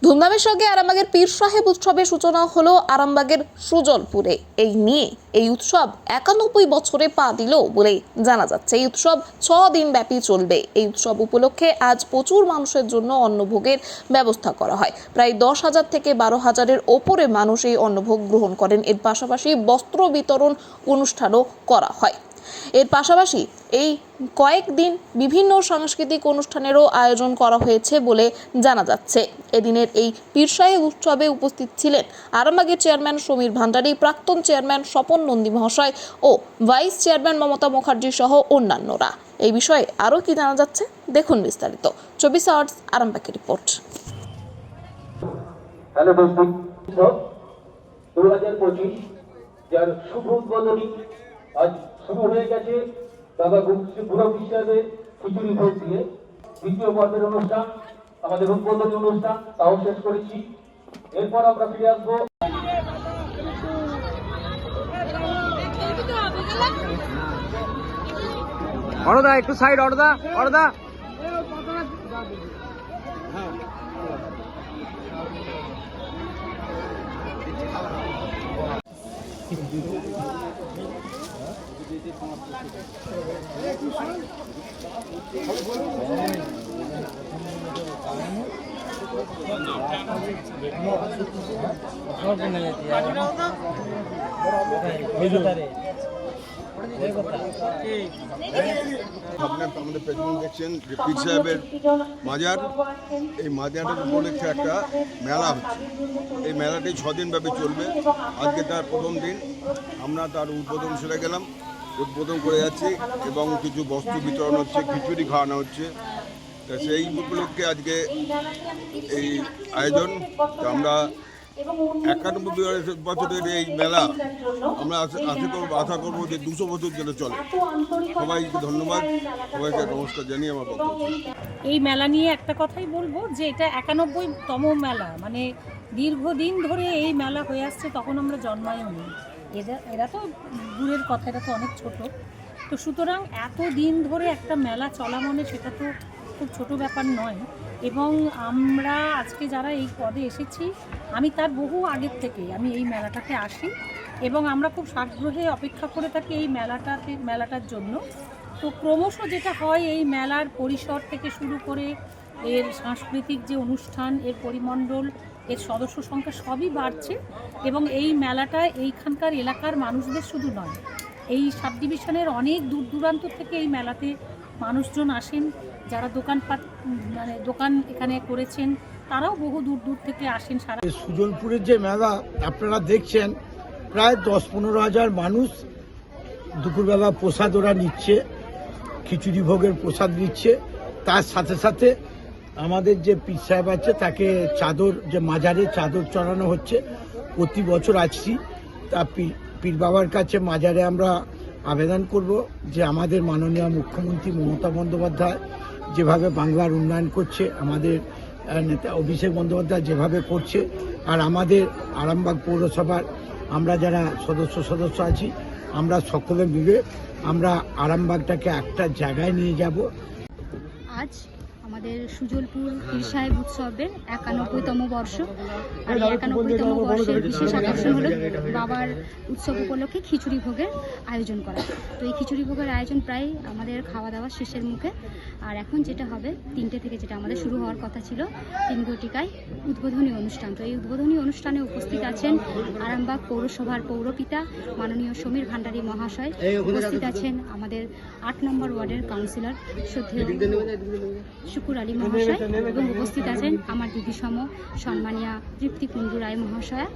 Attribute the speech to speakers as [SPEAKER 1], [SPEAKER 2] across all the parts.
[SPEAKER 1] ধুমধামের সঙ্গে আরামবাগের পীর সাহেব উৎসবের সূচনা হলো আরামবাগের সুজলপুরে। এই নিয়ে এই উৎসব 91 বছরে পা দিল বলে জানা যাচ্ছে। এই উৎসব 6 দিন ব্যাপী চলবে। এই উৎসব উপলক্ষে আজ প্রচুর মানুষের জন্য অন্নভোগের ব্যবস্থা করা হয়। প্রায় 10,000 থেকে 12,000-এর ওপরে মানুষ এই অন্নভোগ গ্রহণ করেন। এর পাশাপাশি বস্ত্র বিতরণ অনুষ্ঠানও করা হয়। এর পাশাপাশি এই কয়েকদিন বিভিন্ন সাংস্কৃতিক অনুষ্ঠানেরও আয়োজন করা হয়েছে বলে জানা যাচ্ছে। এদিনের এই পীর সাহেব উৎসবে উপস্থিত ছিলেন আরামবাগের চেয়ারম্যান সমীর ভান্ডারী, প্রাক্তন চেয়ারম্যান স্বপন নন্দী মহাশয় ও ভাইস চেয়ারম্যান মমতা মুখার্জি সহ অন্যান্যরা। এই বিষয়ে আরও কি জানা যাচ্ছে দেখুন বিস্তারিত। 24 আওয়ার্স আরামবাগের রিপোর্ট।
[SPEAKER 2] হ্যালো দর্শক, 2025 যার শুভ উদ্বোধনী আজ শুরু হয়ে গেছে দাদা গুরু হিসাবে খিচুড়ি ভোগ দিয়ে। দ্বিতীয় পর্বের অনুষ্ঠান, আমাদের উদ্বোধনী অনুষ্ঠান, তাও শেষ করেছি। এরপর আমরা ফিরে আসবো।
[SPEAKER 3] অর্দা একটু সাইড, অর্দা
[SPEAKER 4] আমাদের প্রেসিডেন্ট দেখছেন যে পীর সাহেবের মাজার, এই মাজারের উপলক্ষে একটা মেলা হচ্ছে। এই মেলাটি 6 দিন ব্যাপী চলবে। আজকে তার প্রথম দিন, আমরা তার উদ্বোধন সেরে গেলাম, উদ্বোধন করে যাচ্ছি এবং কিছু বস্তু বিতরণ হচ্ছে, খিচুড়ি খাওয়ানো হচ্ছে। তা সেই উপলক্ষে আজকে এই আয়োজন। আমরা 91 বছরের এই মেলা আমরা আশা করবো যে 200 বছর ধরে চলে। সবাইকে ধন্যবাদ, সবাইকে নমস্কার জানিয়ে আমার বক্তব্য।
[SPEAKER 5] এই মেলা নিয়ে একটা কথাই বলবো যে এটা 91তম মেলা, মানে দীর্ঘদিন ধরে এই মেলা হয়ে আসছে, তখন আমরা জন্মায়ও নি। এরা তো দূরের কথা, এটা তো অনেক ছোট। তো সুতরাং এত দিন ধরে একটা মেলা চলা মানে সেটা তো খুব ছোট ব্যাপার নয়। এবং আমরা আজকে যারা এই পদে এসেছি, আমি তার বহু আগের থেকে আমি এই মেলাটাতে আসি এবং আমরা খুব সাগ্রহে অপেক্ষা করে থাকি এই মেলাটার জন্য। তো ক্রমশ যেটা হয়, এই মেলার পরিসর থেকে শুরু করে এর সাংস্কৃতিক যে অনুষ্ঠান, এর পরিমণ্ডল, এর সদস্য সংখ্যা সবই বাড়ছে। এবং এই মেলাটা এইখানকার এলাকার মানুষদের শুধু নয়, এই সাব ডিভিশনের অনেক দূর দূরান্ত থেকে এই মেলাতে মানুষজন আসেন। যারা দোকান এখানে করেছেন তারাও বহু দূর দূর থেকে আসেন। সারা
[SPEAKER 6] সুজলপুরের যে মেলা আপনারা দেখছেন, প্রায় 10-15 হাজার মানুষ দুপুরবেলা প্রসাদ ওরা নিচ্ছে, খিচুড়ি ভোগের প্রসাদ নিচ্ছে। তার সাথে সাথে আমাদের যে পীর সাহেব আছে তাকে চাদর, যে মাজারে চাদর চড়ানো হচ্ছে। প্রতি বছর আসছি, তা পীর বাবার কাছে মাজারে আমরা আবেদন করব যে আমাদের মাননীয় মুখ্যমন্ত্রী মমতা বন্দ্যোপাধ্যায় যেভাবে বাংলার উন্নয়ন করছে, আমাদের নেতা অভিষেক বন্দ্যোপাধ্যায় যেভাবে করছে, আর আমাদের আরামবাগ পৌরসভার আমরা যারা সদস্য আছি, আমরা সকলে মিলে আমরা আরামবাগটাকে একটা জায়গায় নিয়ে যাব।
[SPEAKER 7] আজ আমাদের সুজলপুর পীর সাহেব উৎসবের 91তম বর্ষ। আর 91তম বর্ষের বিশেষ আকর্ষণ হলো বাবার উৎসব উপলক্ষে খিচুড়ি ভোগের আয়োজন করা। তো এই খিচুড়ি ভোগের আয়োজন প্রায় আমাদের খাওয়া দাওয়া শেষের মুখে। আর এখন যেটা হবে 3টে থেকে, যেটা আমাদের শুরু হওয়ার কথা ছিল 3 ঘটিকায়, উদ্বোধনী অনুষ্ঠান। তো এই উদ্বোধনী অনুষ্ঠানে উপস্থিত আছেন আরামবাগ পৌরসভার পৌরপিতা মাননীয় সমীর ভান্ডারী মহাশয়, উপস্থিত আছেন আমাদের 8 নম্বর ওয়ার্ডের কাউন্সিলর শ্রদ্ধেয় শুকুর আলী মহাশয়, এবং উপস্থিত আছেন আমার দিদি সম সম্মানিয়া তৃপ্তি কুণ্ডু রায় মহাশয়া।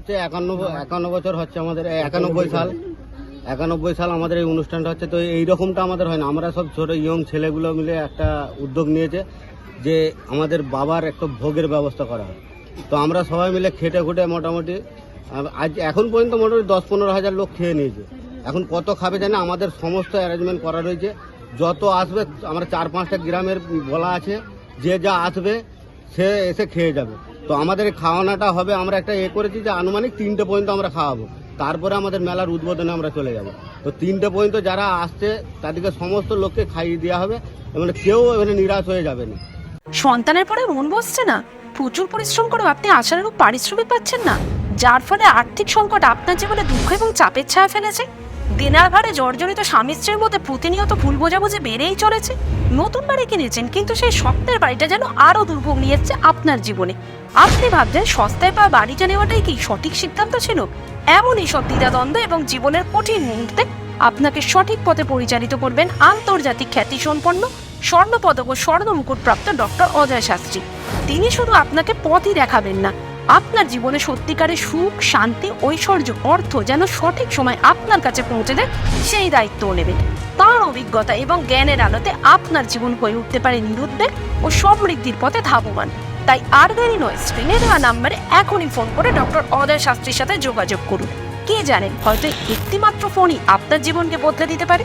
[SPEAKER 3] 51 বছর হচ্ছে আমাদের, 91 সাল আমাদের এই অনুষ্ঠানটা হচ্ছে। তো এইরকমটা আমাদের হয় না। আমরা সব ছোট ইয়ং ছেলেগুলো মিলে একটা উদ্যোগ নিয়েছে যে আমাদের বাবার একটা ভোগের ব্যবস্থা করা হয়। তো আমরা সবাই মিলে খেটে খুঁটে মোটামুটি আজ এখন পর্যন্ত মোটামুটি 10-15 হাজার লোক খেয়ে নিয়েছে। এখন কত খাবে জানে, আমাদের সমস্ত অ্যারেঞ্জমেন্ট করা রয়েছে। যত আসবে, আমরা 4-5টা গ্রামের বলা আছে, যে যা আসবে সে এসে খেয়ে যাবে। তো আমাদের খাওয়ানোটা হবে, আমরা একটা করেছি যে আনুমানিক 3টে পর্যন্ত আমরা খাওয়াবো। তারপরে আমাদের মেলার উদ্বোধনে আমরা চলে যাব। তো 3টে পর্যন্ত যারা আসছে তাদেরকে সমস্ত লোককে খাইয়ে দেওয়া হবে, মানে কেউ এখানে নিরাশ হয়ে যাবে না।
[SPEAKER 8] সন্তানের পরে মন বসছে না, প্রচুর পরিশ্রম করেও আপনি আশানুরূপ পারিশ্রমিক পাচ্ছেন না, যার ফলে আর্থিক সংকট আপনার জীবনে দুঃখ এবং চাপের ছায়া ফেলেছে। দেনার ভারে জর্জরিত স্বামী স্ত্রীর মধ্যে প্রতিনিয়ত ভুল বোঝাবুঝি বেড়েই চলেছে। নতুন বাড়ি কিনেছেন, কিন্তু সেই স্বপ্নের বাড়িটা যেন আরও দুর্ভোগ নিয়ে এসছে আপনার জীবনে। আপনি ভাবছেন সস্তায় পাওয়া বাড়িটা নেওয়াটাই কি সঠিক সিদ্ধান্ত ছিল? এমনই সব দ্বিধাদ্বন্দ্ব এবং জীবনের কঠিন মুহূর্তে আপনাকে সঠিক পথে পরিচালিত করবেন আন্তর্জাতিক খ্যাতিসম্পন্ন স্বর্ণপদক ও স্বর্ণ মুকুটপ্রাপ্ত ডক্টর অজয় শাস্ত্রী। তিনি শুধু আপনাকে পথই দেখাবেন না, আপনার জীবনে সত্যিকারের সুখ, শান্তি, ঐশ্বর্য, অর্থ যেন সঠিক সময় আপনার কাছে পৌঁছে দেয় সেই দায়িত্বও নেবেন। তাঁর অভিজ্ঞতা এবং জ্ঞানের আলোতে আপনার জীবন হয়ে উঠতে পারে নিরুদ্বেগ ও সমৃদ্ধির পথে ধাবমান। তাই আর দেরি নয়, স্ক্রিনে দেওয়া নাম্বারে এখনই ফোন করে ডক্টর অজয় শাস্ত্রীর সাথে যোগাযোগ করুন। কে জানেন, হয়তো একটিমাত্র ফোনই আপনার জীবনকে বদলে দিতে পারে।